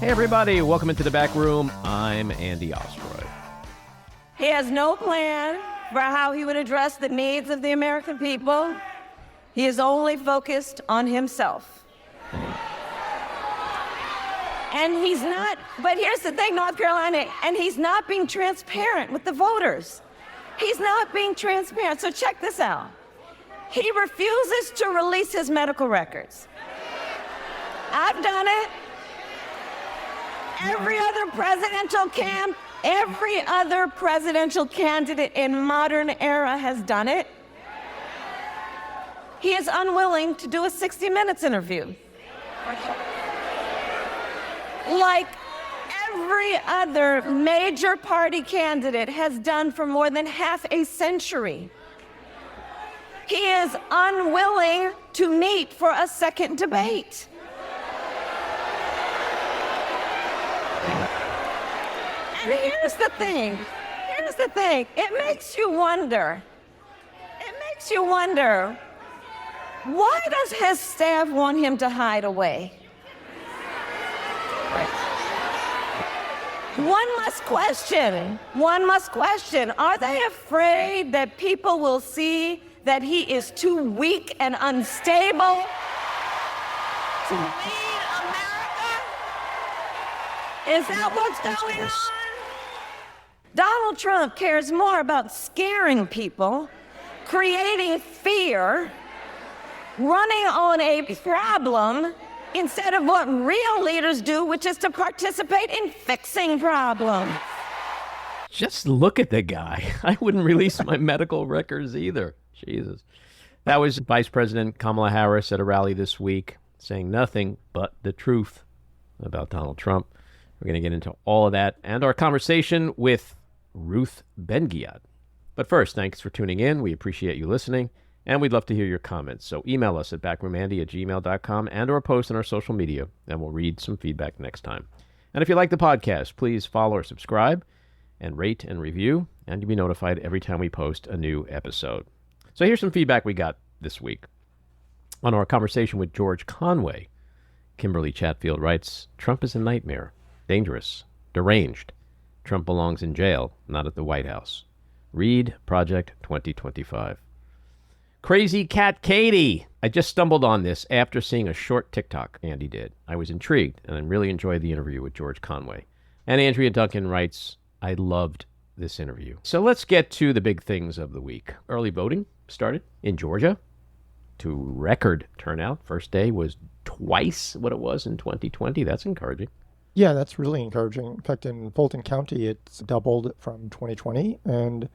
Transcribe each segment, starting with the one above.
Hey everybody, welcome into the back room. I'm Andy Ostroy. He has no plan for how he would address the needs of the American people. He is only focused on himself. And he's not, but here's the thing, North Carolina, and he's not being transparent with the voters. He's not being transparent. So check this out. He refuses to release his medical records. I've done it. Every other presidential candidate in modern era has done it. He is unwilling to do a 60 Minutes interview. Like every other major party candidate has done for more than half a century. He is unwilling to meet for a second debate. And here's the thing, it makes you wonder, why does his staff want him to hide away? One must question, are they afraid that people will see that he is too weak and unstable to lead America? Is that what's going on? Donald Trump cares more about scaring people, creating fear, running on a problem, instead of what real leaders do, which is to participate in fixing problems. Just look at the guy. I wouldn't release my medical records either. Jesus. That was Vice President Kamala Harris at a rally this week, saying nothing but the truth about Donald Trump. We're going to get into all of that and our conversation with Ruth Ben-Ghiat. But first, thanks for tuning in. We appreciate you listening, and we'd love to hear your comments. So email us at backroomandy@gmail.com and or post on our social media, and we'll read some feedback next time. And if you like the podcast, please follow or subscribe and rate and review, and you'll be notified every time we post a new episode. So here's some feedback we got this week. On our conversation with George Conway, Kimberly Chatfield writes, Trump is a nightmare, dangerous, deranged. Trump belongs in jail, not at the White House. Read Project 2025. Crazy Cat Katie. I just stumbled on this after seeing a short TikTok Andy did. I was intrigued, and I really enjoyed the interview with George Conway. And Andrea Duncan writes, I loved this interview. So let's get to the big things of the week. Early voting started in Georgia to record turnout. First day was twice what it was in 2020. That's encouraging. Yeah, that's really encouraging. In fact, in Fulton County, it's doubled from 2020. And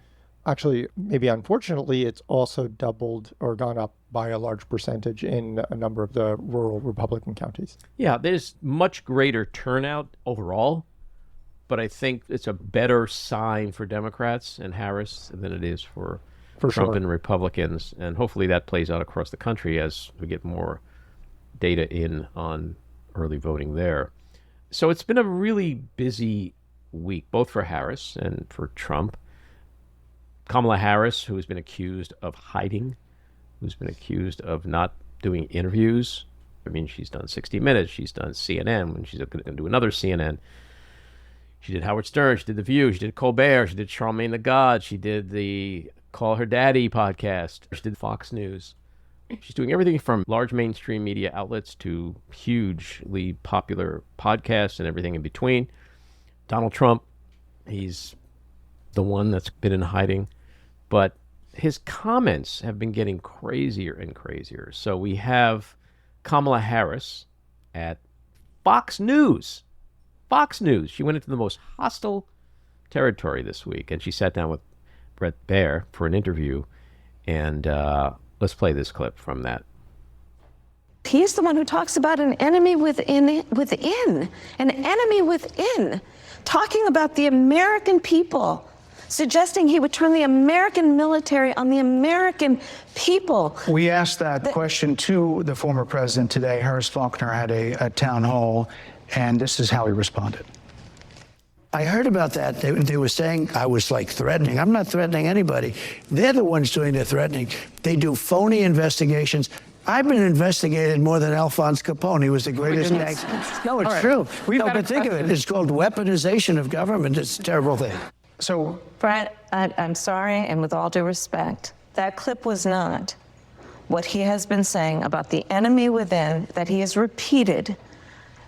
actually, maybe unfortunately, it's also doubled or gone up by a large percentage in a number of the rural Republican counties. Yeah, there's much greater turnout overall, but I think it's a better sign for Democrats and Harris than it is for Trump sure. and Republicans. And hopefully that plays out across the country as we get more data in on early voting there. So it's been a really busy week, both for Harris and for Trump. Kamala Harris, who has been accused of hiding, who's been accused of not doing interviews. I mean, she's done 60 Minutes, she's done CNN, when she's going to do another CNN. She did Howard Stern, she did The View, she did Colbert, she did Charlamagne the God, she did the Call Her Daddy podcast, she did Fox News. She's doing everything from large mainstream media outlets to hugely popular podcasts and everything in between. Donald Trump, he's the one that's been in hiding, but his comments have been getting crazier and crazier. So we have Kamala Harris at Fox News. Fox News. She went into the most hostile territory this week, and she sat down with Bret Baier for an interview, and let's play this clip from that. He's the one who talks about an enemy within, an enemy within, talking about the American people, suggesting he would turn the American military on the American people. We asked that question to the former president today. Harris Faulkner had a town hall, and this is how he responded. I heard about that. They were saying I was like threatening. I'm not threatening anybody. They're the ones doing the threatening. They do phony investigations. I've been investigated more than Alphonse Capone. He was the greatest gangster. No, it's true. But think of it. It's called weaponization of government. It's a terrible thing. So, Brett, I'm sorry, and with all due respect, that clip was not what he has been saying about the enemy within that he has repeated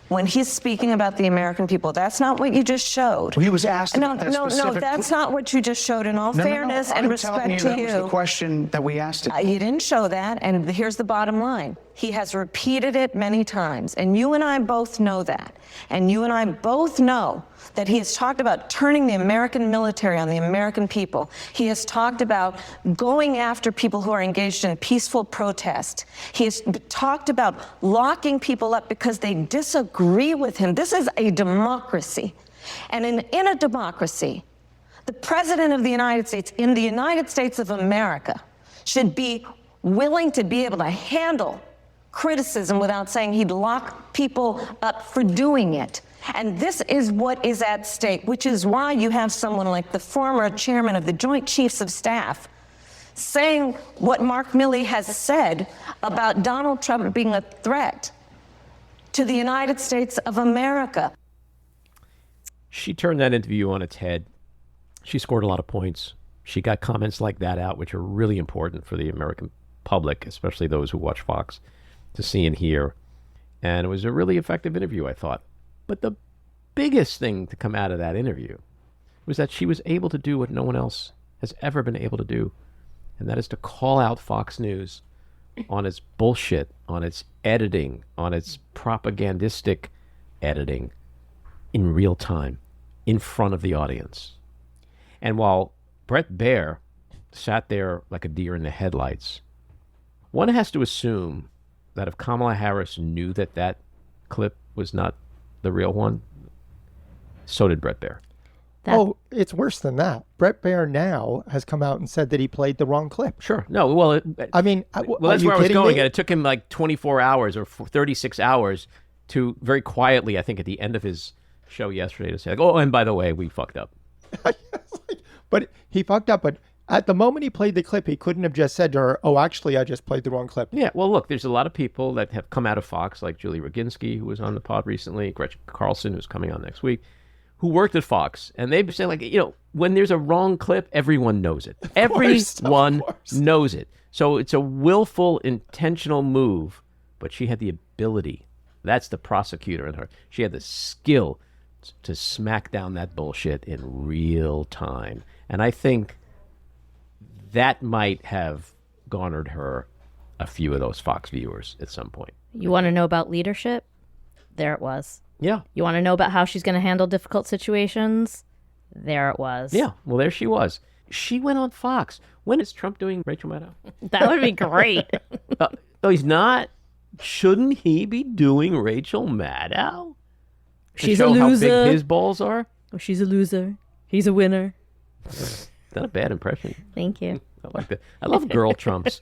when he's speaking about the American people. That's not what you just showed. well, he was asked. No, a no, specific- that's not what you just showed. In all fairness and I'm respect telling you, to that was the question that we asked him. You didn't show that, and here's the bottom line. He has repeated it many times, and you and I both know that. And you and I both know that he has talked about turning the American military on the American people. He has talked about going after people who are engaged in peaceful protest. He has talked about locking people up because they disagree with him. This is a democracy. And in a democracy, the President of the United States, in the United States of America, should be willing to be able to handle criticism without saying he'd lock people up for doing it. And this is what is at stake, which is why you have someone like the former chairman of the Joint Chiefs of Staff saying what Mark Milley has said about Donald Trump being a threat to the United States of America. She turned that interview on its head. She scored a lot of points. She got comments like that out, which are really important for the American public, especially those who watch Fox, to see and hear. And it was a really effective interview, I thought. But the biggest thing to come out of that interview was that she was able to do what no one else has ever been able to do, and that is to call out Fox News on its bullshit, on its editing, on its propagandistic editing in real time, in front of the audience. And while Bret Baier sat there like a deer in the headlights, one has to assume that if Kamala Harris knew that that clip was not the real one, so did Bret Baier. Oh, it's worse than that. Bret Baier now has come out and said that he played the wrong clip. Sure. No, well, I mean, well, that's where I was going. And it took him like 24 hours or 36 hours to very quietly, I think at the end of his show yesterday, to say, like, oh, and by the way, we fucked up. But he fucked up. But at the moment he played the clip, he couldn't have just said to her, oh, actually, I just played the wrong clip. Yeah, well, look, there's a lot of people that have come out of Fox, like Julie Roginski, who was on the pod recently, Gretchen Carlson, who's coming on next week, who worked at Fox. And they've said, like, you know, when there's a wrong clip, everyone knows it. Everyone knows it. So it's a willful, intentional move, but she had the ability. That's the prosecutor in her. She had the skill to smack down that bullshit in real time. And I think that might have garnered her a few of those Fox viewers at some point. You want to know about leadership? There it was. Yeah. You want to know about how she's going to handle difficult situations? There it was. Yeah. Well, there she was. She went on Fox. When is Trump doing Rachel Maddow? That would be great. No, he's not. Shouldn't he be doing Rachel Maddow? She's to a show loser. How big his balls are? Oh, she's a loser. He's a winner. Not a bad impression. Thank you. I like that. I love girl Trumps.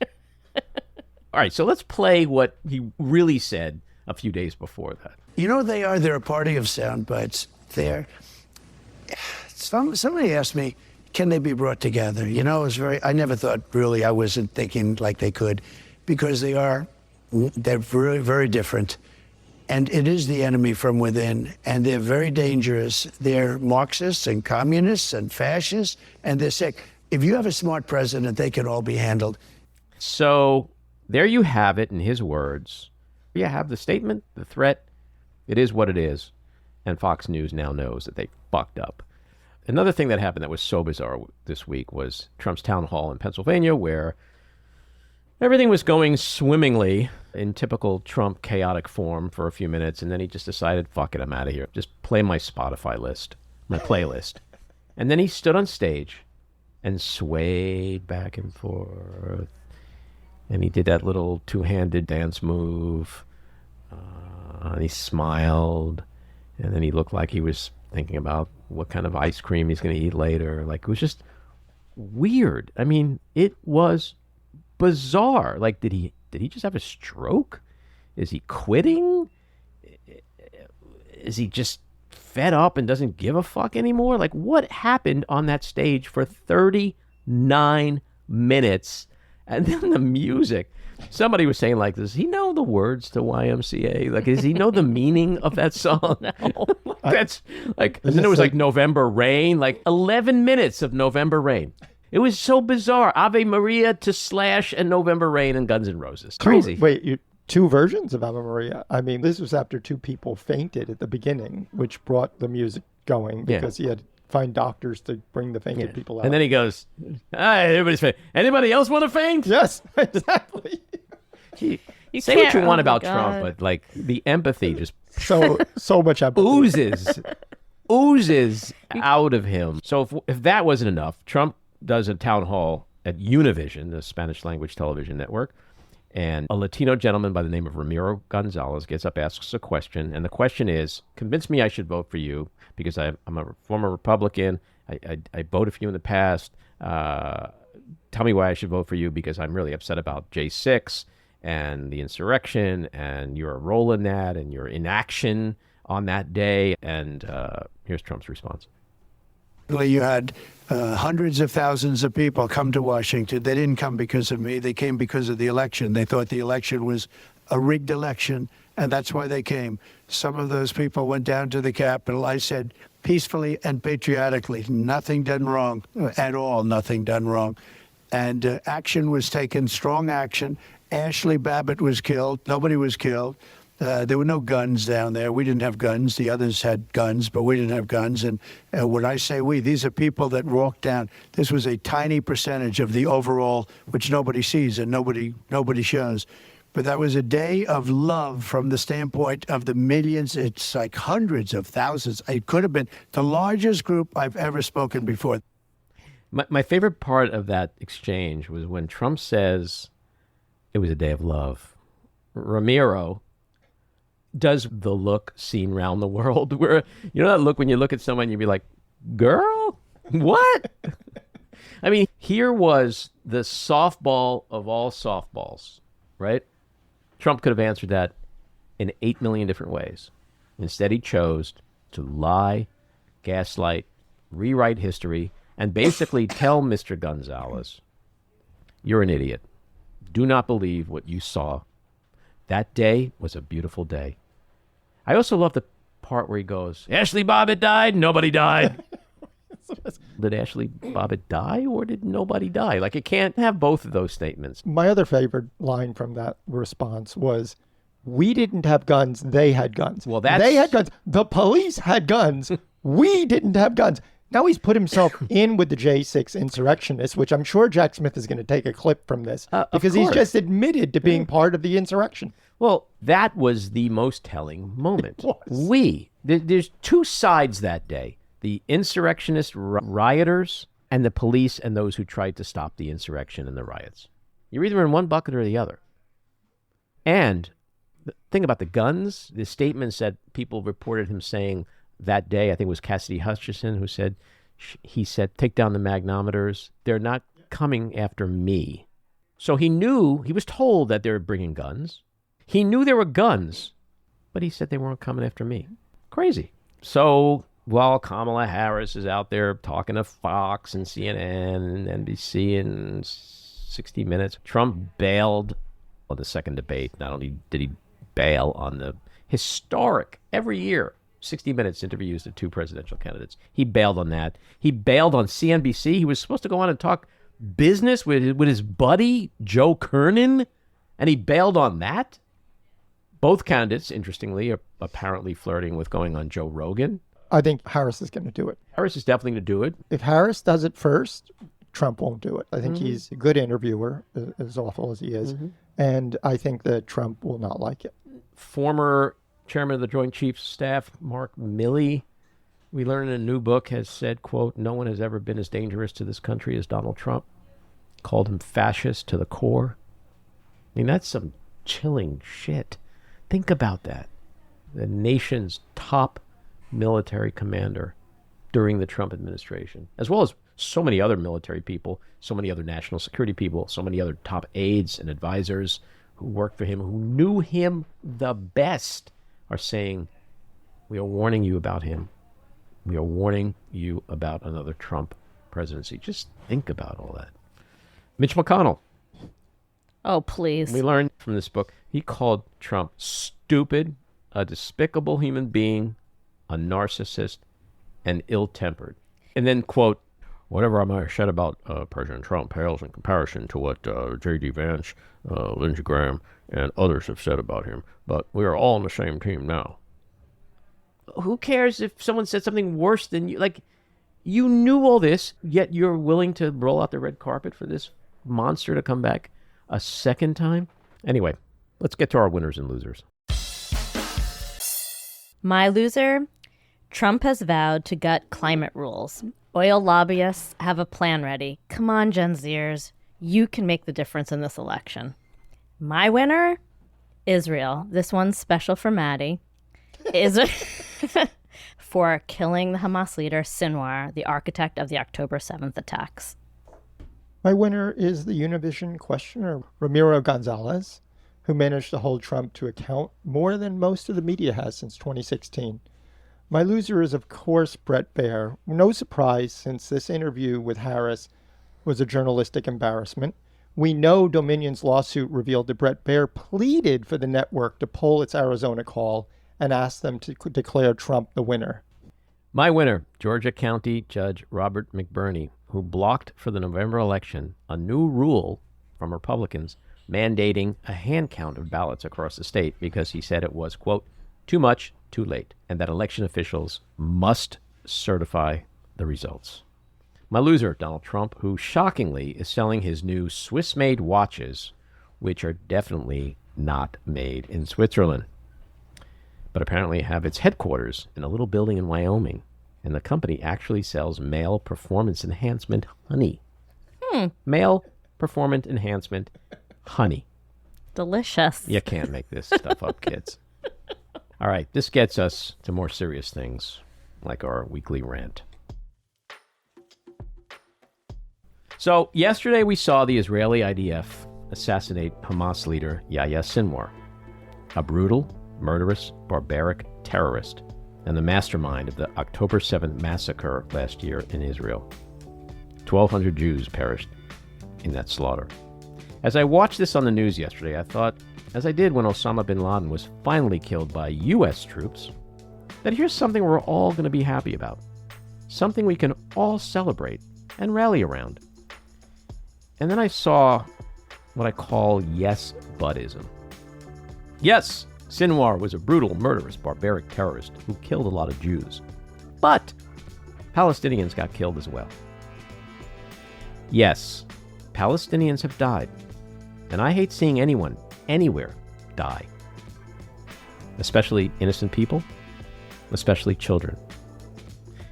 All right, so let's play what he really said a few days before that. You know what they are? They're a party of sound bites. Somebody asked me, can they be brought together? You know, I never thought really, I wasn't thinking like they could, because they're very, very different. And it is the enemy from within, and they're very dangerous. They're Marxists and communists and fascists, and they're sick. If you have a smart president, they can all be handled. So there you have it in his words. You have the statement, the threat. It is what it is. And Fox News now knows that they fucked up. Another thing that happened that was so bizarre this week was Trump's town hall in Pennsylvania, where everything was going swimmingly in typical Trump chaotic form for a few minutes, and then he just decided, fuck it, I'm out of here. Just play my Spotify list, my playlist. And then he stood on stage and swayed back and forth. And he did that little two-handed dance move. And he smiled. And then he looked like he was thinking about what kind of ice cream he's going to eat later. Like, it was just weird. I mean, it was bizarre. Like, did he just have a stroke? Is he quitting? Is he just fed up and doesn't give a fuck anymore? Like, what happened on that stage for 39 minutes And then the music. Somebody was saying, like, does he know the words to YMCA? Like, does he know the meaning of that song? No. That's like, and then it was like November Rain, like 11 minutes of November Rain. It was so bizarre. Ave Maria to Slash and November Rain and Guns N' Roses. Crazy. Two versions of Ave Maria. I mean, this was after two people fainted at the beginning, which brought the music going because he had to find doctors to bring the fainted people out. And then he goes, everybody's faint. Anybody else want to faint? Yes, exactly. You say what you want about Trump, but like the empathy just so much empathy. oozes out of him. So if that wasn't enough, Trump does a town hall at Univision, the Spanish language television network, and a Latino gentleman by the name of Ramiro Gonzalez gets up, asks a question, and the question is, convince me I should vote for you because I'm a former Republican. I voted for you in the past. Tell me why I should vote for you because I'm really upset about J6 and the insurrection and your role in that and your inaction on that day. And here's Trump's response. You had hundreds of thousands of people come to Washington. They didn't come because of me. They came because of the election. They thought the election was a rigged election, and that's why they came. Some of those people went down to the Capitol. I said peacefully and patriotically, nothing done wrong at all, nothing done wrong. And action was taken, strong action. Ashley Babbitt was killed. Nobody was killed. There were no guns down there. We didn't have guns. The others had guns, but we didn't have guns. And when I say we, these are people that walked down. This was a tiny percentage of the overall, which nobody sees and nobody shows. But that was a day of love from the standpoint of the millions. It's like hundreds of thousands. It could have been the largest group I've ever spoken before. My favorite part of that exchange was when Trump says it was a day of love. Ramiro does the look seen around the world where, you know that look when you look at someone, you'd be like, girl, what? I mean, here was the softball of all softballs, right? Trump could have answered that in 8 million different ways. Instead, he chose to lie, gaslight, rewrite history, and basically tell Mr. Gonzalez, you're an idiot. Do not believe what you saw. That day was a beautiful day. I also love the part where he goes, Ashley Babbitt died, nobody died. Did Ashley Babbitt die or did nobody die? Like, it can't have both of those statements. My other favorite line from that response was, we didn't have guns, they had guns. Well, they had guns. The police had guns. We didn't have guns. Now he's put himself in with the J6 insurrectionists, which I'm sure Jack Smith is going to take a clip from this because he's just admitted to being part of the insurrection. Well, that was the most telling moment. There's two sides that day. The insurrectionist rioters and the police and those who tried to stop the insurrection and the riots. You're either in one bucket or the other. And the thing about the guns, the statements that people reported him saying that day, I think it was Cassidy Hutchinson who said, he said, take down the magnometers. They're not coming after me. So he knew, he was told that they were bringing guns. He knew there were guns, but he said they weren't coming after me. Crazy. So while Kamala Harris is out there talking to Fox and CNN and NBC and 60 Minutes, Trump bailed on the second debate. Not only did he bail on the historic, every year, 60 Minutes interviews the two presidential candidates. He bailed on that. He bailed on CNBC. He was supposed to go on and talk business with his buddy, Joe Kernan, and he bailed on that. Both candidates, interestingly, are apparently flirting with going on Joe Rogan. I think Harris is going to do it. Harris is definitely going to do it. If Harris does it first, Trump won't do it. I think he's a good interviewer, as awful as he is. And I think that Trump will not like it. Former Chairman of the Joint Chiefs of Staff, Mark Milley, we learn in a new book, has said, quote, no one has ever been as dangerous to this country as Donald Trump. Called him fascist to the core. I mean, that's some chilling shit. Think about that. The nation's top military commander during the Trump administration, as well as so many other military people, so many other national security people, so many other top aides and advisors who worked for him, who knew him the best, are saying, we are warning you about him. We are warning you about another Trump presidency. Just think about all that. Mitch McConnell Oh, please. We learned from this book, he called Trump stupid, a despicable human being, a narcissist, and ill-tempered. And then, quote, whatever I might have said about President Trump pales in comparison to what J.D. Vance, Lindsey Graham, and others have said about him. But we are all on the same team now. Who cares if someone said something worse than you? Like, you knew all this, yet you're willing to roll out the red carpet for this monster to come back a second time? Anyway, let's get to our winners and losers. My loser, Trump has vowed to gut climate rules. Oil lobbyists have a plan ready. Come on, Gen Zers. You can make the difference in this election. My winner, Israel. This one's special for Matty. For killing the Hamas leader, Sinwar, the architect of the October 7th attacks. My winner is the Univision questioner, Ramiro Gonzalez, who managed to hold Trump to account more than most of the media has since 2016. My loser is, of course, Bret Baier. No surprise, since this interview with Harris was a journalistic embarrassment. We know Dominion's lawsuit revealed that Bret Baier pleaded for the network to pull its Arizona call and asked them to declare Trump the winner. My winner, Georgia County Judge Robert McBurney, who blocked for the November election a new rule from Republicans mandating a hand count of ballots across the state because he said it was, quote, too much, too late, and that election officials must certify the results. My loser, Donald Trump, who shockingly is selling his new Swiss-made watches, which are definitely not made in Switzerland, but apparently have its headquarters in a little building in Wyoming, and the company actually sells male performance enhancement honey. Male performance enhancement honey. Delicious. You can't make this stuff up, kids. All right, this gets us to more serious things, like our weekly rant. So, yesterday we saw the Israeli IDF assassinate Hamas leader Yahya Sinwar, a brutal, murderous, barbaric terrorist, and the mastermind of the October 7th massacre last year in Israel. 1,200 Jews perished in that slaughter. As I watched this on the news yesterday, I thought, as I did when Osama bin Laden was finally killed by U.S. troops, that here's something we're all going to be happy about. Something we can all celebrate and rally around. And then I saw what I call yes-butism. Yes, Sinwar was a brutal, murderous, barbaric terrorist who killed a lot of Jews. But Palestinians got killed as well. Yes, Palestinians have died. And I hate seeing anyone, anywhere, die. Especially innocent people, especially children.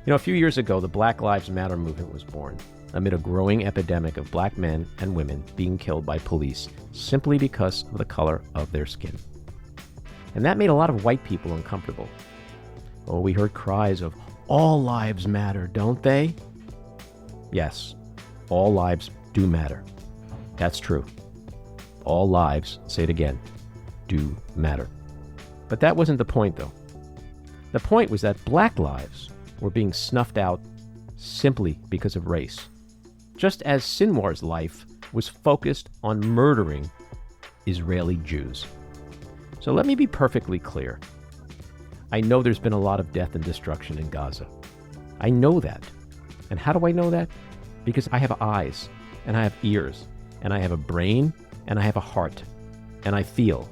You know, a few years ago, the Black Lives Matter movement was born amid a growing epidemic of black men and women being killed by police simply because of the color of their skin. And that made a lot of white people uncomfortable. Oh, we heard cries of, all lives matter, don't they? Yes, all lives do matter. That's true. All lives, say it again, do matter. But that wasn't the point, though. The point was that black lives were being snuffed out simply because of race, just as Sinwar's life was focused on murdering Israeli Jews. So let me be perfectly clear. I know there's been a lot of death and destruction in Gaza. I know that. And how do I know that? Because I have eyes, and I have ears, and I have a brain, and I have a heart, and I feel,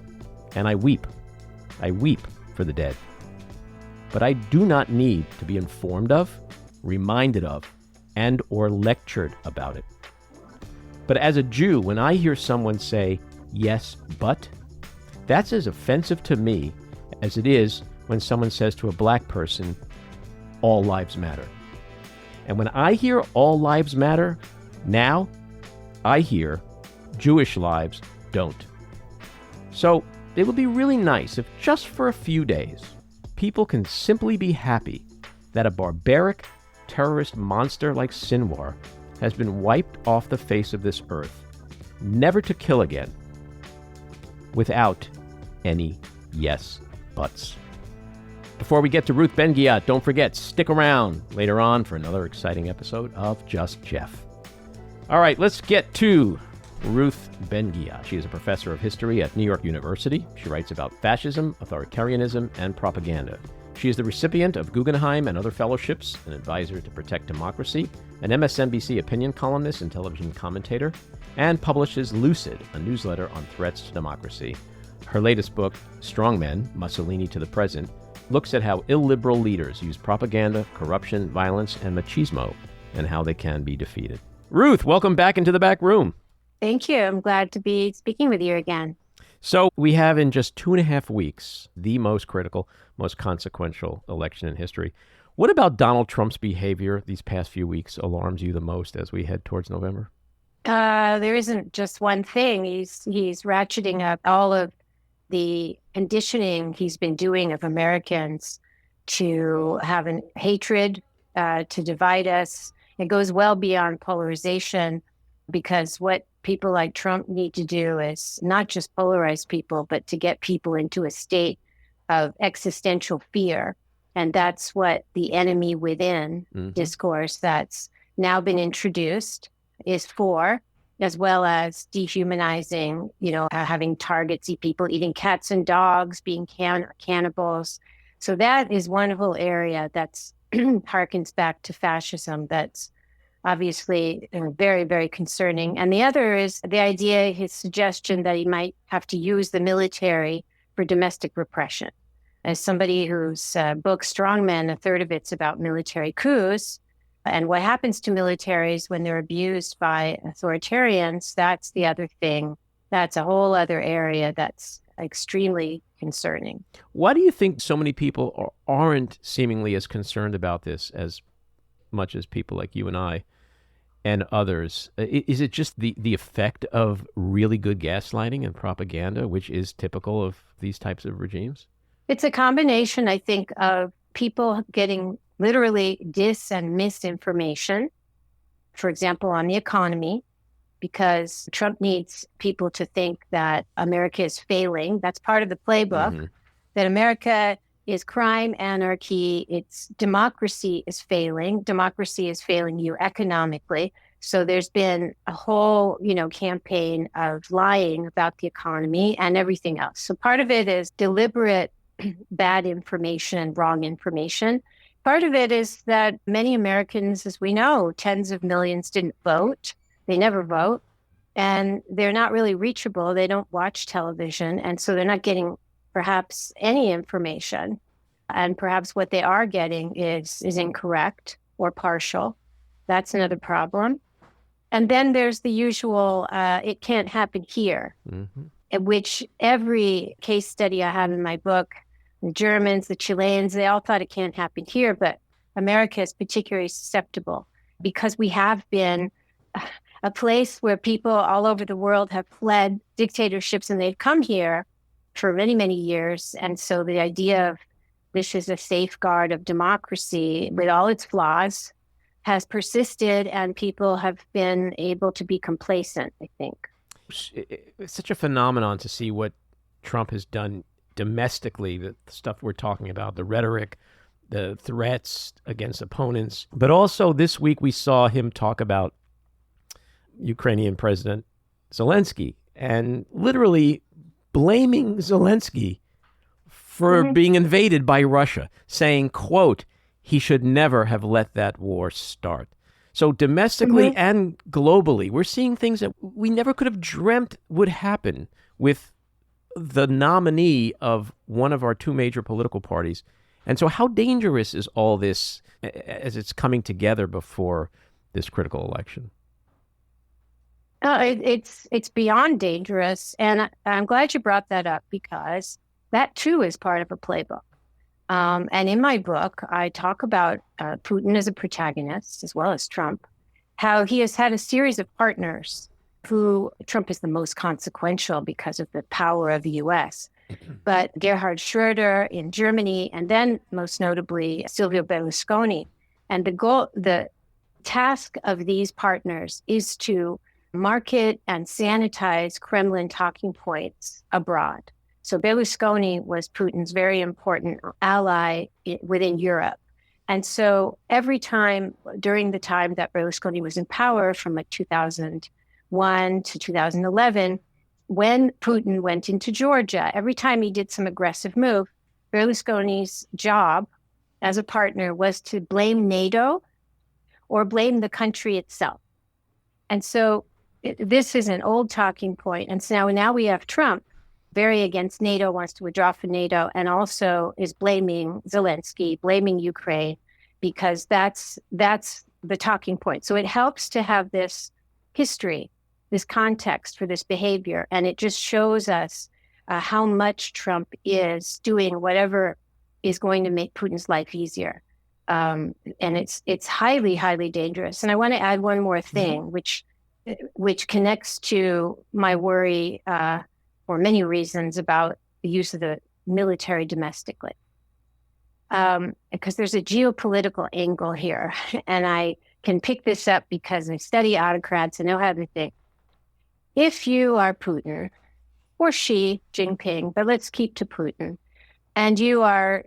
and I weep. I weep for the dead. But I do not need to be informed of, reminded of, and or lectured about it. But as a Jew, when I hear someone say, yes, but, that's as offensive to me as it is when someone says to a black person, all lives matter. And when I hear all lives matter, now I hear Jewish lives don't. So it would be really nice if just for a few days, people can simply be happy that a barbaric terrorist monster like Sinwar has been wiped off the face of this earth, never to kill again, without any yes buts. Before we get to Ruth Ben-Ghiat, don't forget, stick around later on for another exciting episode of Just Jeff. All right, let's get to Ruth Ben-Ghiat. She is a professor of history at New York University. She writes about fascism, authoritarianism, and propaganda. She is the recipient of Guggenheim and other fellowships, an advisor to protect democracy, an MSNBC opinion columnist and television commentator, and publishes Lucid, a newsletter on threats to democracy. Her latest book, Strongmen, Mussolini to the Present, looks at how illiberal leaders use propaganda, corruption, violence, and machismo, and how they can be defeated. Ruth, welcome back into the back room. Thank you. I'm glad to be speaking with you again. So we have in just 2.5 weeks the most critical, most consequential election in history. What about Donald Trump's behavior these past few weeks alarms you the most as we head towards November? There isn't just one thing. He's ratcheting up all of the conditioning he's been doing of Americans to have a hatred, to divide us. It goes well beyond polarization, because what people like Trump need to do is not just polarize people, but to get people into a state of existential fear. And that's what the enemy within discourse that's now been introduced is for, as well as dehumanizing, having targets, people eating cats and dogs, being cannibals. So that is one whole area that's harkens back to fascism. That's obviously very, very concerning. And the other is the idea, his suggestion that he might have to use the military for domestic repression. As somebody whose book, Strongmen, a third of it's about military coups and what happens to militaries when they're abused by authoritarians, that's the other thing. That's a whole other area that's extremely concerning. Why do you think so many people aren't seemingly as concerned about this as much as people like you and I and others? Is it just the effect of really good gaslighting and propaganda, which is typical of these types of regimes? It's a combination, I think, of people getting literally dis and misinformation, for example, on the economy, because Trump needs people to think that America is failing. That's part of the playbook, that America is crime, anarchy, its democracy is failing. Democracy is failing you economically. So there's been a whole, campaign of lying about the economy and everything else. So part of it is deliberate bad information and wrong information. Part of it is that many Americans, as we know, tens of millions didn't vote. They never vote, and they're not really reachable. They don't watch television, and so they're not getting perhaps any information. And perhaps what they are getting is incorrect or partial. That's another problem. And then there's the usual, it can't happen here, which every case study I have in my book, the Germans, the Chileans, they all thought it can't happen here, but America is particularly susceptible because we have been a place where people all over the world have fled dictatorships and they've come here for many, many years. And so the idea of this is a safeguard of democracy with all its flaws has persisted, and people have been able to be complacent, I think. It's such a phenomenon to see what Trump has done domestically, the stuff we're talking about, the rhetoric, the threats against opponents. But also this week we saw him talk about Ukrainian President Zelensky and literally blaming Zelensky for being invaded by Russia, saying, quote, he should never have let that war start. So domestically and globally, we're seeing things that we never could have dreamt would happen with the nominee of one of our two major political parties. And so how dangerous is all this as it's coming together before this critical election? It's beyond dangerous. And I'm glad you brought that up, because that too is part of a playbook. And in my book, I talk about Putin as a protagonist, as well as Trump, how he has had a series of partners who Trump is the most consequential because of the power of the U.S. But Gerhard Schroeder in Germany, and then most notably Silvio Berlusconi. And the task of these partners is to market and sanitize Kremlin talking points abroad. So Berlusconi was Putin's very important ally within Europe. And so every time during the time that Berlusconi was in power, from like 2000 2001 to 2011, when Putin went into Georgia, every time he did some aggressive move, Berlusconi's job as a partner was to blame NATO or blame the country itself. And so this is an old talking point. And so now we have Trump, very against NATO, wants to withdraw from NATO, and also is blaming Zelensky, blaming Ukraine, because that's the talking point. So it helps to have this history, this context for this behavior, and it just shows us how much Trump is doing whatever is going to make Putin's life easier. And it's highly, highly dangerous. And I want to add one more thing, which connects to my worry for many reasons about the use of the military domestically. Because there's a geopolitical angle here, and I can pick this up because I study autocrats and know how to think. If you are Putin, or Xi Jinping, but let's keep to Putin, and you are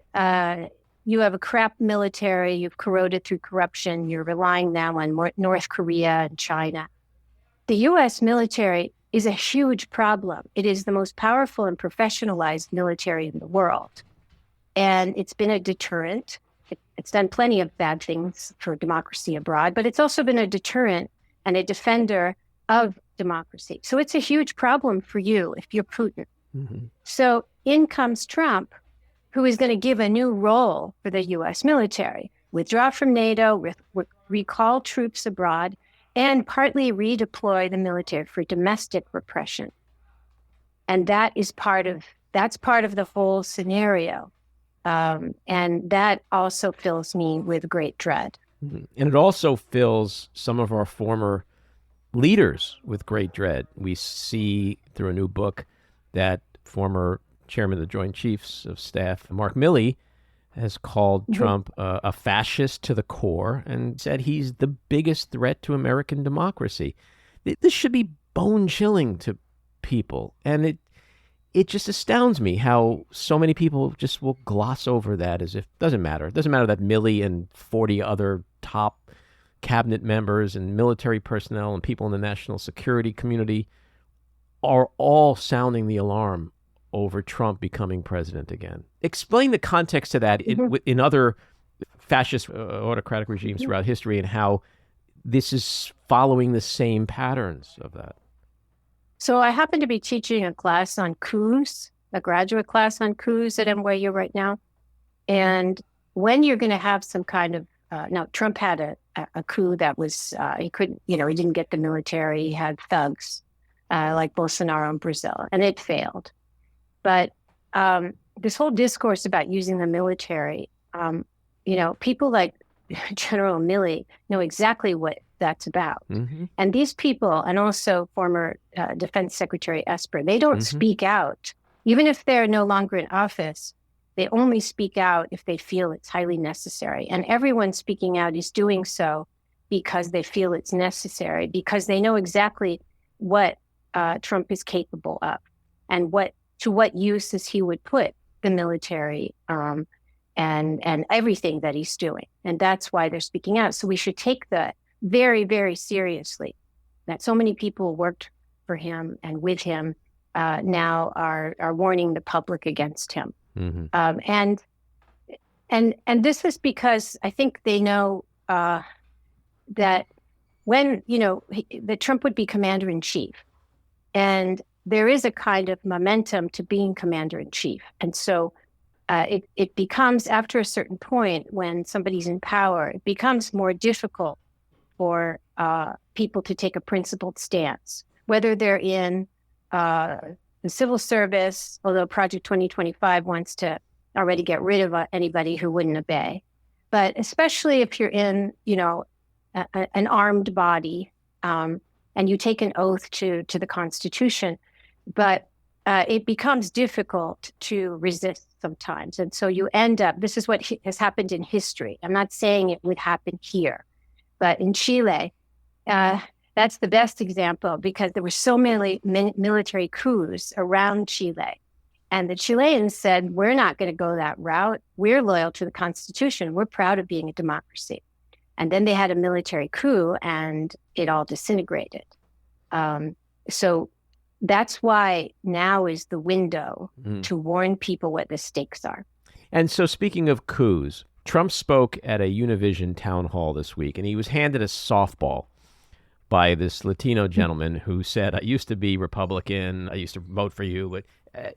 you have a crap military, you've corroded through corruption, you're relying now on North Korea and China. The U.S. military is a huge problem. It is the most powerful and professionalized military in the world. And it's been a deterrent. It's done plenty of bad things for democracy abroad, but it's also been a deterrent and a defender of democracy. So it's a huge problem for you if you're Putin. Mm-hmm. So in comes Trump, who is going to give a new role for the U.S. military, withdraw from NATO, recall troops abroad, and partly redeploy the military for domestic repression. And that's part of the whole scenario. And that also fills me with great dread. Mm-hmm. And it also fills some of our former leaders with great dread. We see through a new book that former chairman of the Joint Chiefs of Staff, Mark Milley, has called Trump a fascist to the core and said he's the biggest threat to American democracy. This should be bone-chilling to people. And it just astounds me how so many people just will gloss over that as if it doesn't matter. It doesn't matter that Milley and 40 other top cabinet members and military personnel and people in the national security community are all sounding the alarm over Trump becoming president again. Explain the context to that in other fascist autocratic regimes throughout history and how this is following the same patterns of that. So I happen to be teaching a class on coups, a graduate class on coups at NYU right now. And when you're going to have some kind of, now Trump had a coup that was, he didn't get the military, he had thugs like Bolsonaro in Brazil, and it failed. But this whole discourse about using the military, people like General Milley know exactly what that's about. Mm-hmm. And these people, and also former Defense Secretary Esper, they don't speak out. Even if they're no longer in office, they only speak out if they feel it's highly necessary. And everyone speaking out is doing so because they feel it's necessary, because they know exactly what Trump is capable of and to what uses he would put the military and everything that he's doing. And that's why they're speaking out. So we should take that very, very seriously, that so many people worked for him and with him now are warning the public against him. Mm-hmm. And this is because I think they know that when, that Trump would be commander in chief, and there is a kind of momentum to being commander in chief. And so it becomes, after a certain point, when somebody's in power, it becomes more difficult for people to take a principled stance, whether they're in the civil service, although Project 2025 wants to already get rid of anybody who wouldn't obey. But especially if you're in, an armed body and you take an oath to the Constitution, but it becomes difficult to resist sometimes. And so you end up, this is what has happened in history. I'm not saying it would happen here, but in Chile, that's the best example because there were so many military coups around Chile. And the Chileans said, we're not going to go that route. We're loyal to the Constitution. We're proud of being a democracy. And then they had a military coup and it all disintegrated. So that's why now is the window to warn people what the stakes are. And so speaking of coups, Trump spoke at a Univision town hall this week, and he was handed a softball by this Latino gentleman who said, I used to be Republican, I used to vote for you, but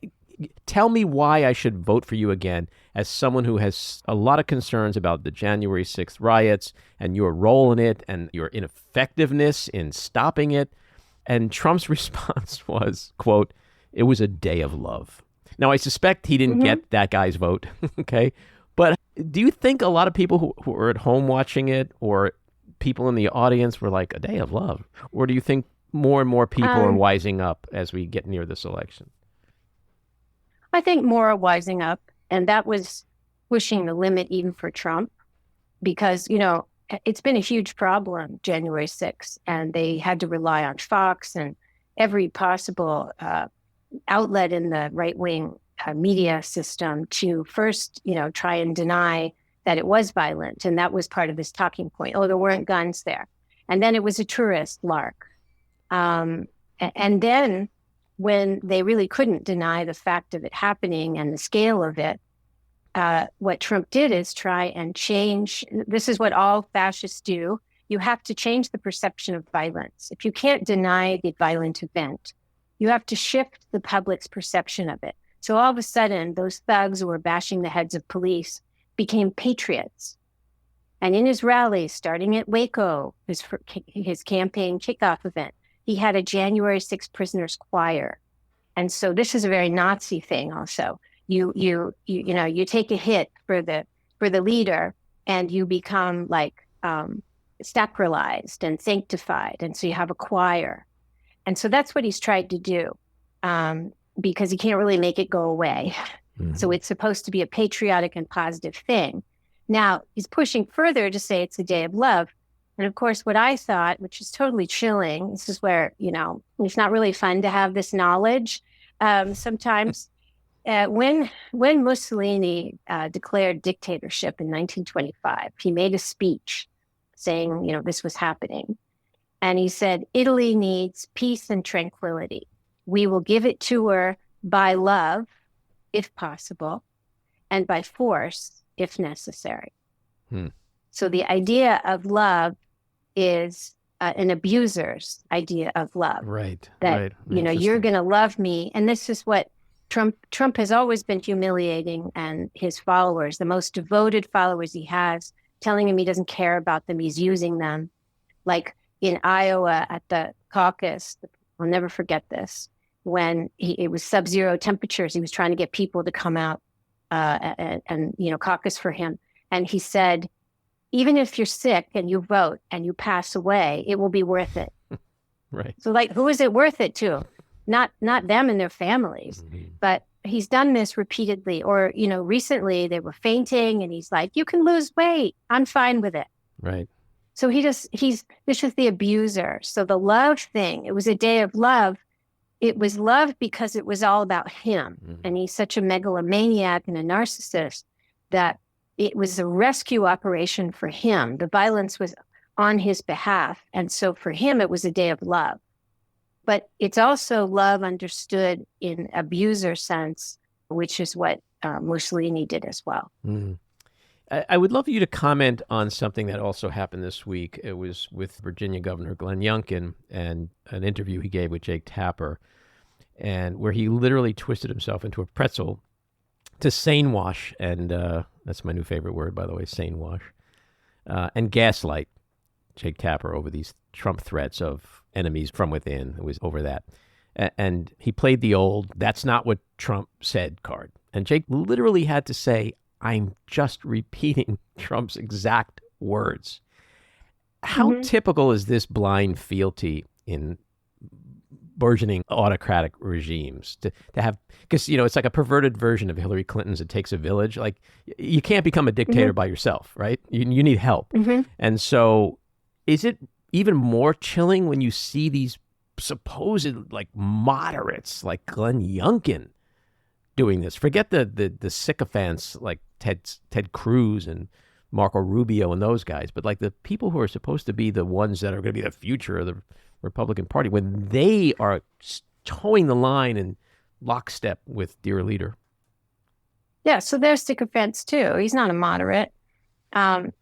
tell me why I should vote for you again as someone who has a lot of concerns about the January 6th riots and your role in it and your ineffectiveness in stopping it. And Trump's response was, quote, "It was a day of love." Now, I suspect he didn't get that guy's vote, okay? But do you think a lot of people who were at home watching it or people in the audience were like, a day of love? Or do you think more and more people are wising up as we get near this election? I think more are wising up. And that was pushing the limit even for Trump because, you know, it's been a huge problem, January 6th, and they had to rely on Fox and every possible outlet in the right-wing media system to first, you know, try and deny that it was violent. And that was part of this talking point. Oh, there weren't guns there. And then it was a tourist lark. And then when they really couldn't deny the fact of it happening and the scale of it, what Trump did is try and change. This is what all fascists do. You have to change the perception of violence. If you can't deny the violent event, you have to shift the public's perception of it. So all of a sudden, those thugs who were bashing the heads of police became patriots. And in his rallies, starting at Waco, his campaign kickoff event, he had a January 6th prisoners choir. And so this is a very Nazi thing also. You know, you take a hit for the leader and you become like sacralized and sanctified. And so you have a choir. And so that's what he's tried to do because he can't really make it go away. Mm-hmm. So it's supposed to be a patriotic and positive thing. Now he's pushing further to say it's a day of love. And of course, what I thought, which is totally chilling, this is where, you know, it's not really fun to have this knowledge sometimes. When Mussolini declared dictatorship in 1925, he made a speech saying, you know, this was happening. And he said, Italy needs peace and tranquility. We will give it to her by love, if possible, and by force, if necessary. So the idea of love is an abuser's idea of love. Right. That, right. you know, you're going to love me. And this is what Trump has always been humiliating, and his followers, the most devoted followers he has, telling him he doesn't care about them. He's using them. Like in Iowa at the caucus, I'll never forget this, when it was sub-zero temperatures, he was trying to get people to come out and you know, caucus for him. And he said, even if you're sick and you vote and you pass away, it will be worth it. Right. So like, who is it worth it to? Not them and their families, but he's done this repeatedly. Or, you know, recently they were fainting and he's like, you can lose weight. I'm fine with it. Right. So this is the abuser. So the love thing, it was a day of love. It was love because it was all about him. And he's such a megalomaniac and a narcissist that it was a rescue operation for him. The violence was on his behalf. And so for him, it was a day of love. But it's also love understood in abuser sense, which is what Mussolini did as well. I would love you to comment on something that also happened this week. It was with Virginia Governor Glenn Youngkin and an interview he gave with Jake Tapper, and where he literally twisted himself into a pretzel to sane wash, and that's my new favorite word, by the way, sane wash, and gaslight Jake Tapper over these Trump threats of enemies from within. It was over that. And he played the old, that's not what Trump said card. And Jake literally had to say, I'm just repeating Trump's exact words. How typical is this blind fealty in burgeoning autocratic regimes to have, because, you know, it's like a perverted version of Hillary Clinton's It Takes a Village. Like, you can't become a dictator by yourself, right? You need help. And so is it even more chilling when you see these supposed like moderates like Glenn Youngkin doing this? Forget the sycophants like Ted Cruz and Marco Rubio and those guys, but like the people who are supposed to be the ones that are going to be the future of the Republican Party when they are towing the line in lockstep with dear leader. Yeah, so they're sycophants too. He's not a moderate. Trump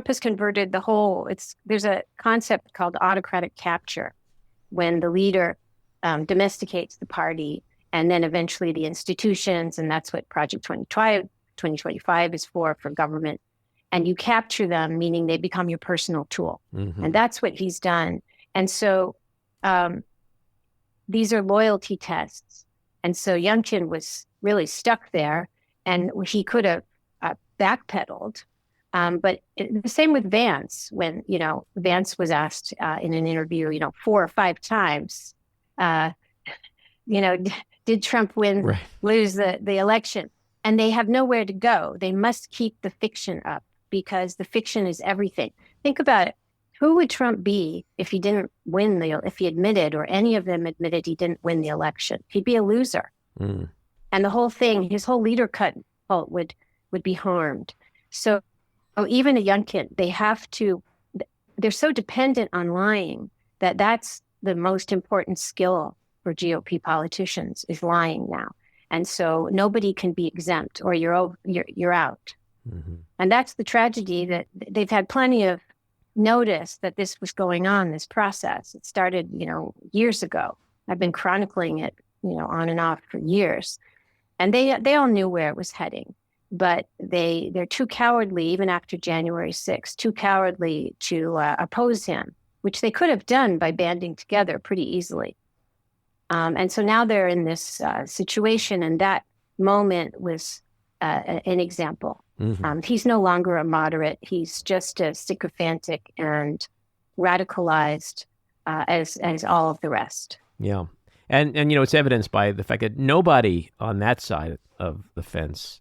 has converted the whole. There's a concept called autocratic capture, when the leader domesticates the party and then eventually the institutions, and that's what Project 2025 is for government. And you capture them, meaning they become your personal tool. Mm-hmm. And that's what he's done. And so these are loyalty tests. And so Youngkin was really stuck there, and he could have backpedaled. But the same with Vance, when, Vance was asked in an interview, 4 or 5 times, did Trump lose the election? And they have nowhere to go. They must keep the fiction up because the fiction is everything. Think about it. Who would Trump be if he didn't win if he admitted, or any of them admitted he didn't win the election? He'd be a loser. Mm. And the whole thing, his whole leader cult would be harmed. So even a Youngkin, they're so dependent on lying that's the most important skill for GOP politicians, is lying now. And so nobody can be exempt, or you're out. Mm-hmm. And that's the tragedy, that they've had plenty of notice that this was going on, this process. It started, years ago. I've been chronicling it, on and off for years. And they all knew where it was heading. But they're too cowardly, even after January 6th, too cowardly to oppose him, which they could have done by banding together pretty easily. And so now they're in this situation, and that moment was an example. Mm-hmm. He's no longer a moderate. He's just as sycophantic and radicalized as all of the rest. Yeah. And it's evidenced by the fact that nobody on that side of the fence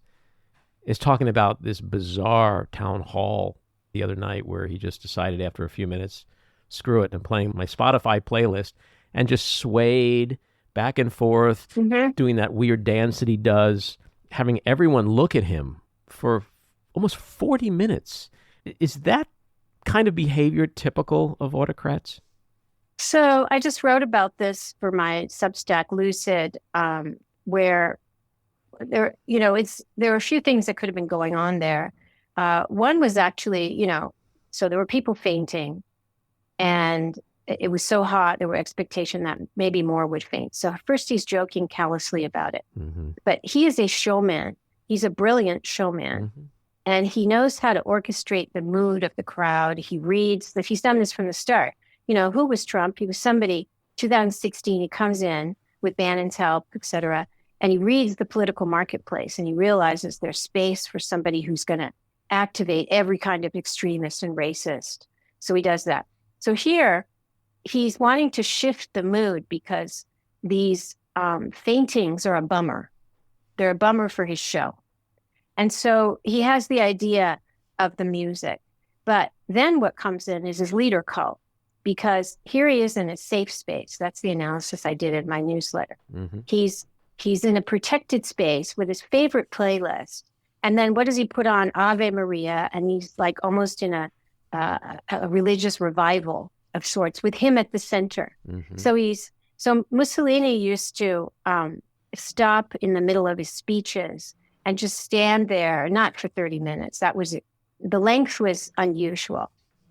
is talking about this bizarre town hall the other night where he just decided after a few minutes, screw it, and playing my Spotify playlist, and just swayed back and forth, mm-hmm. doing that weird dance that he does, having everyone look at him for almost 40 minutes. Is that kind of behavior typical of autocrats? So I just wrote about this for my Substack, Lucid, where there are a few things that could have been going on there. One was actually, so there were people fainting, and it was so hot, there were expectation that maybe more would faint. So first he's joking callously about it. Mm-hmm. But he is a showman. He's a brilliant showman. Mm-hmm. And he knows how to orchestrate the mood of the crowd. He reads that he's done this from the start. Who was Trump? He was somebody, 2016, he comes in with Bannon's help, et cetera, and he reads the political marketplace, and he realizes there's space for somebody who's going to activate every kind of extremist and racist. So he does that. So here, he's wanting to shift the mood because these faintings are a bummer. They're a bummer for his show. And so he has the idea of the music. But then what comes in is his leader cult, because here he is in a safe space. That's the analysis I did in my newsletter. Mm-hmm. He's in a protected space with his favorite playlist. And then what does he put on? Ave Maria. And he's like almost in a religious revival of sorts with him at the center. Mm-hmm. So Mussolini used to stop in the middle of his speeches and just stand there, not for 30 minutes. The length was unusual,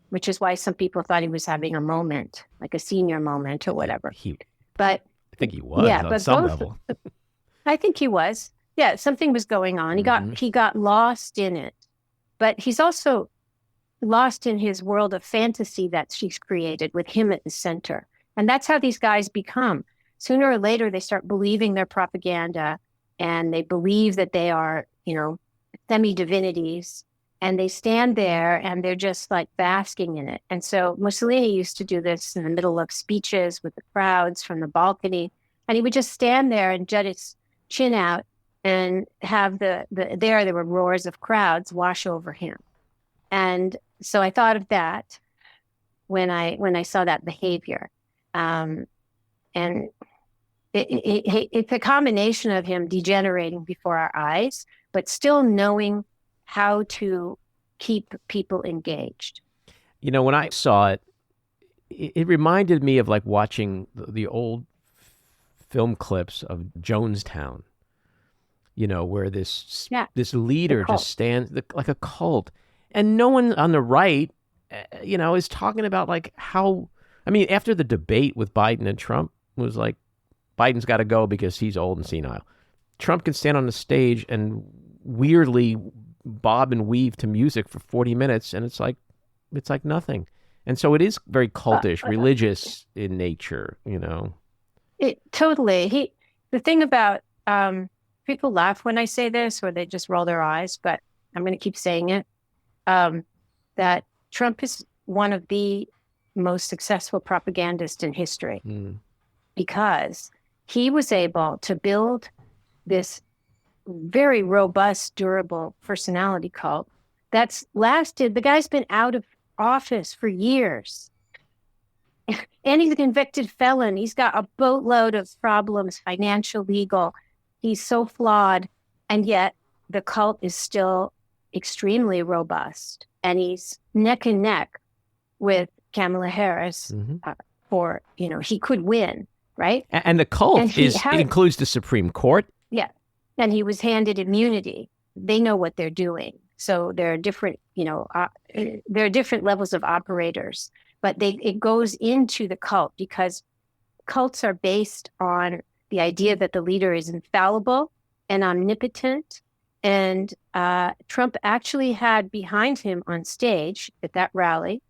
which is why some people thought he was having a moment, like a senior moment or whatever. I think he was on some level. I think he was. Yeah, something was going on. He got lost in it. But he's also lost in his world of fantasy that she's created with him at the center. And that's how these guys become. Sooner or later, they start believing their propaganda, and they believe that they are, semi-divinities. And they stand there and they're just like basking in it. And so Mussolini used to do this in the middle of speeches with the crowds from the balcony. And he would just stand there and jut his chin out and have there were roars of crowds wash over him. And so I thought of that when I saw that behavior. And it's a combination of him degenerating before our eyes, but still knowing how to keep people engaged. When I saw it, it reminded me of like watching the old film clips of Jonestown, where this leader just stands like a cult, and no one on the right, is talking about like how, after the debate with Biden and Trump was like, Biden's got to go because he's old and senile. Trump can stand on the stage and weirdly bob and weave to music for 40 minutes, and it's like nothing. And so it is very cultish, religious in nature, Totally. The thing about people laugh when I say this, or they just roll their eyes, but I'm going to keep saying it. That Trump is one of the most successful propagandists in history because he was able to build this very robust, durable personality cult that's lasted. The guy's been out of office for years. And he's a convicted felon. He's got a boatload of problems, financial, legal. He's so flawed. And yet the cult is still extremely robust. And he's neck and neck with Kamala Harris for, he could win, right? And the cult includes the Supreme Court. Yeah. And he was handed immunity. They know what they're doing. So there are different, there are different levels of operators, but it goes into the cult because cults are based on the idea that the leader is infallible and omnipotent. And Trump actually had behind him on stage at that rally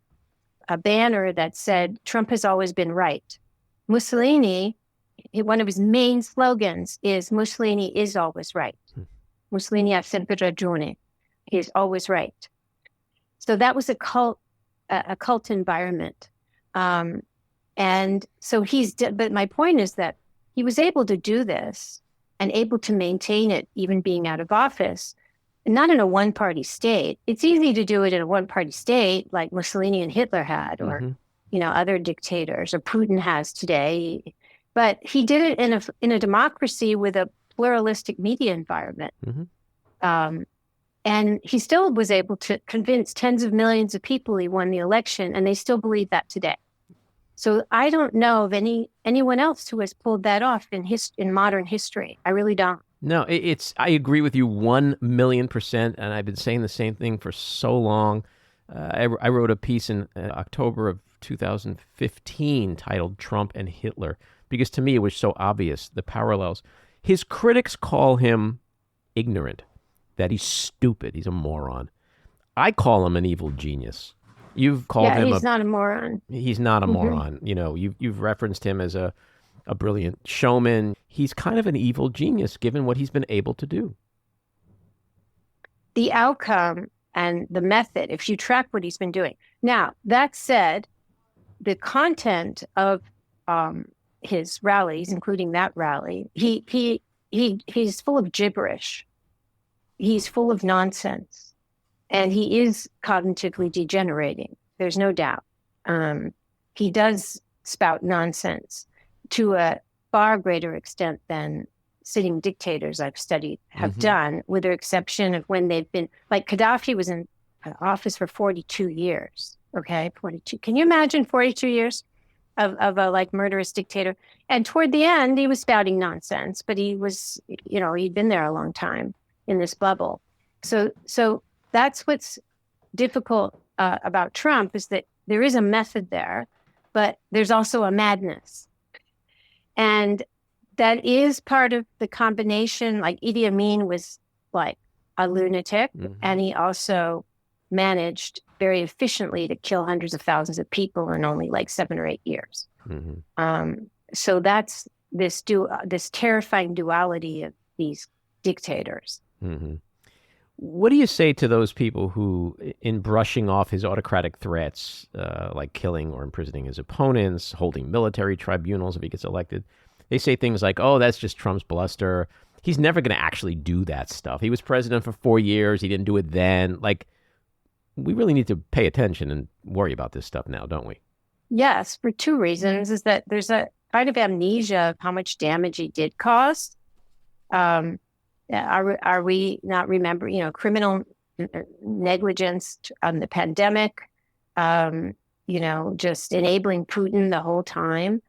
a banner that said, "Trump has always been right." Mussolini, one of his main slogans is, "Mussolini is always right." Mussolini ha sempre ragione. He is always right. So that was a cult environment. And so but my point is that he was able to do this and able to maintain it even being out of office, not in a one-party state. It's easy to do it in a one-party state like Mussolini and Hitler had, or, other dictators, or Putin has today. But he did it in a democracy with a pluralistic media environment. And he still was able to convince tens of millions of people he won the election, and they still believe that today. So I don't know of anyone else who has pulled that off in modern history. I really don't. No, I agree with you 1,000,000%, and I've been saying the same thing for so long. I wrote a piece in October of 2015 titled "Trump and Hitler," because to me it was so obvious, the parallels. His critics call him ignorant, that he's stupid, he's a moron. I call him an evil genius. You've called him he's not a moron. He's not a moron. You've referenced him as a brilliant showman. He's kind of an evil genius given what he's been able to do. The outcome and the method, if you track what he's been doing. Now, that said, the content of his rallies, including that rally, he's full of gibberish. He's full of nonsense, and he is cognitively degenerating. There's no doubt. He does spout nonsense to a far greater extent than sitting dictators I've studied have done, with the exception of when they've been, like Gaddafi was in office for 42 years. Okay, 42. Can you imagine 42 years of a like murderous dictator? And toward the end, he was spouting nonsense, but he was, he'd been there a long time in this bubble. So that's what's difficult about Trump, is that there is a method there, but there's also a madness. And that is part of the combination. Like Idi Amin was like a lunatic, and he also managed very efficiently to kill hundreds of thousands of people in only like 7 or 8 years. So that's this terrifying duality of these dictators. What do you say to those people who, in brushing off his autocratic threats, like killing or imprisoning his opponents, holding military tribunals if he gets elected, they say things like, "Oh, that's just Trump's bluster. He's never going to actually do that stuff. He was president for 4 years. He didn't do it then." Like, we really need to pay attention and worry about this stuff now, don't we? Yes, for 2 reasons. Is that there's a kind of amnesia of how much damage he did cause. Are we not remembering, criminal negligence on the pandemic, just enabling Putin the whole time.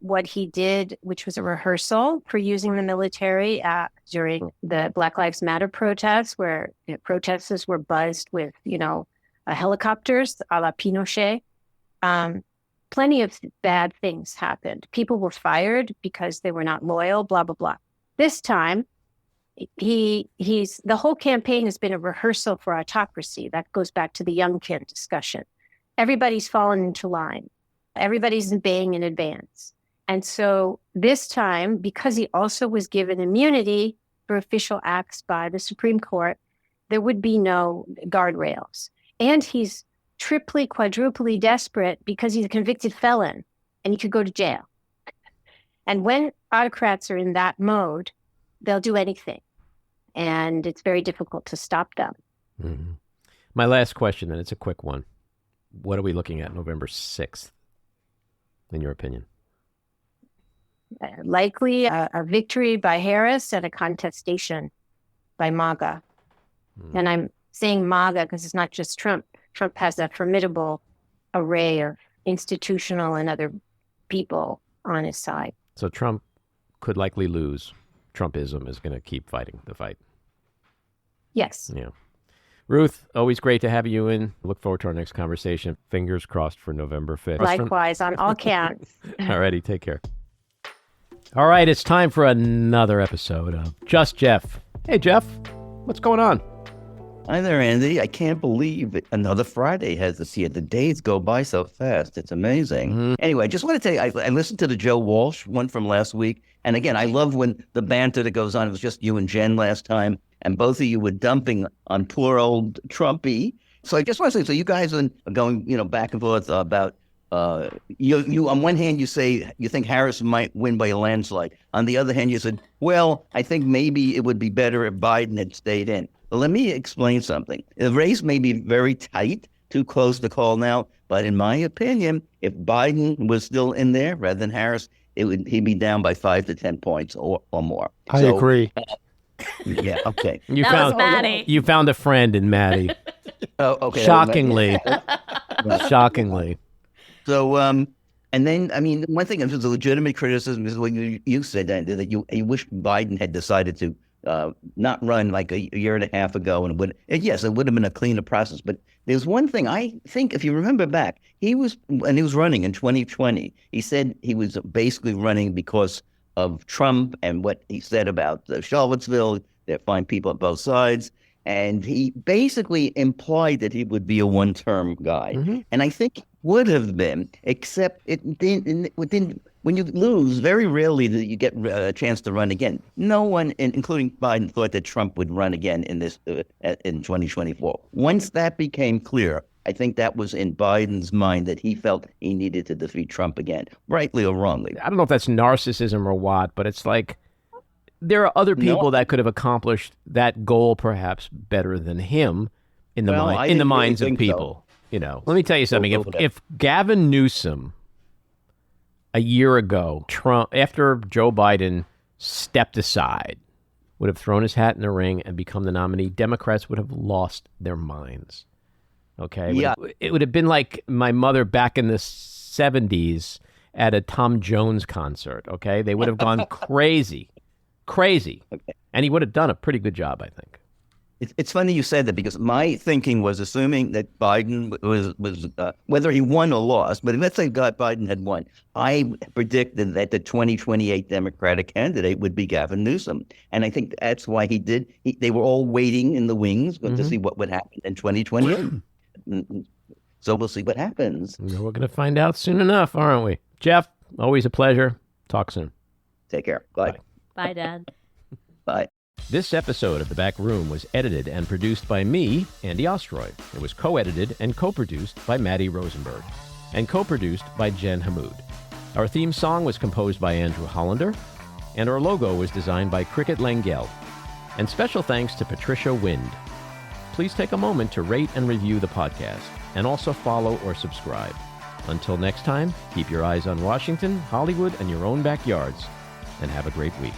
What he did, which was a rehearsal for using the military during the Black Lives Matter protests, where protesters were buzzed with, helicopters a la Pinochet. Plenty of bad things happened. People were fired because they were not loyal, blah, blah, blah. This time, the whole campaign has been a rehearsal for autocracy. That goes back to the Youngkin discussion. Everybody's fallen into line. Everybody's obeying in advance. And so this time, because he also was given immunity for official acts by the Supreme Court, there would be no guardrails. And he's triply, quadruply desperate because he's a convicted felon and he could go to jail. And when autocrats are in that mode, they'll do anything. And it's very difficult to stop them. Mm-hmm. My last question, and it's a quick one. What are we looking at November 6th, in your opinion? Likely a victory by Harris and a contestation by MAGA. And I'm saying MAGA because it's not just Trump. Trump has a formidable array of institutional and other people on his side. So Trump could likely lose. Trumpism is going to keep fighting the fight. Yes. Yeah. Ruth, always great to have you in. Look forward to our next conversation. Fingers crossed for November 5th. Likewise, on all counts. All righty, take care. All right, it's time for another episode of Just Jeff. Hey, Jeff, what's going on? Hi there, Andy. I can't believe it. Another Friday has us here. The days go by so fast. It's amazing. Mm-hmm. Anyway, I just want to tell you, I listened to the Joe Walsh one from last week. And again, I love when the banter that goes on. It was just you and Jen last time. And both of you were dumping on poor old Trumpy. So I just want to say, so you guys are going, back and forth about, you on one hand, you say you think Harris might win by a landslide. On the other hand, you said, well, I think maybe it would be better if Biden had stayed in. Well, let me explain something. The race may be very tight, too close to call now. But in my opinion, if Biden was still in there rather than Harris, he'd be down by 5 to 10 points or more. I agree. Yeah, okay. You was Matty. You found a friend in Matty. Oh, okay. Shockingly. Shockingly. So, and then, one thing, it was a legitimate criticism is what you said, Andy, that you wish Biden had decided to not run like a year and a half ago. And it would have been a cleaner process. But there's one thing I think, if you remember back, he was running in 2020. He said he was basically running because of Trump and what he said about Charlottesville. They're fine people on both sides. And he basically implied that he would be a one-term guy. Mm-hmm. And I think would have been, except when you lose, very rarely do you get a chance to run again. No one, including Biden, thought that Trump would run again in 2024. Once that became clear, I think that was in Biden's mind that he felt he needed to defeat Trump again, rightly or wrongly. I don't know if that's narcissism or what, but it's like there are other people that could have accomplished that goal perhaps better than him in the minds of people. So. Let me tell you something. If Gavin Newsom a year ago, Trump, after Joe Biden stepped aside, would have thrown his hat in the ring and become the nominee, Democrats would have lost their minds. Okay. Yeah. It would have been like my mother back in the 70s at a Tom Jones concert. Okay. They would have gone crazy. Okay. And he would have done a pretty good job, I think. It's funny you said that because my thinking was assuming that Biden was whether he won or lost, but let's say Biden had won. I predicted that the 2028 Democratic candidate would be Gavin Newsom. And I think that's why he did. They were all waiting in the wings to see what would happen in 2028. So we'll see what happens. We're going to find out soon enough, aren't we? Jeff, always a pleasure. Talk soon. Take care. Bye. Bye, Dad. Bye. This episode of The Back Room was edited and produced by me, Andy Ostroy. It was co-edited and co-produced by Matty Rosenberg and co-produced by Jen Hammoud. Our theme song was composed by Andrew Hollander, and our logo was designed by Cricket Langell. And special thanks to Patricia Wind. Please take a moment to rate and review the podcast, and also follow or subscribe. Until next time, keep your eyes on Washington, Hollywood, and your own backyards, and have a great week.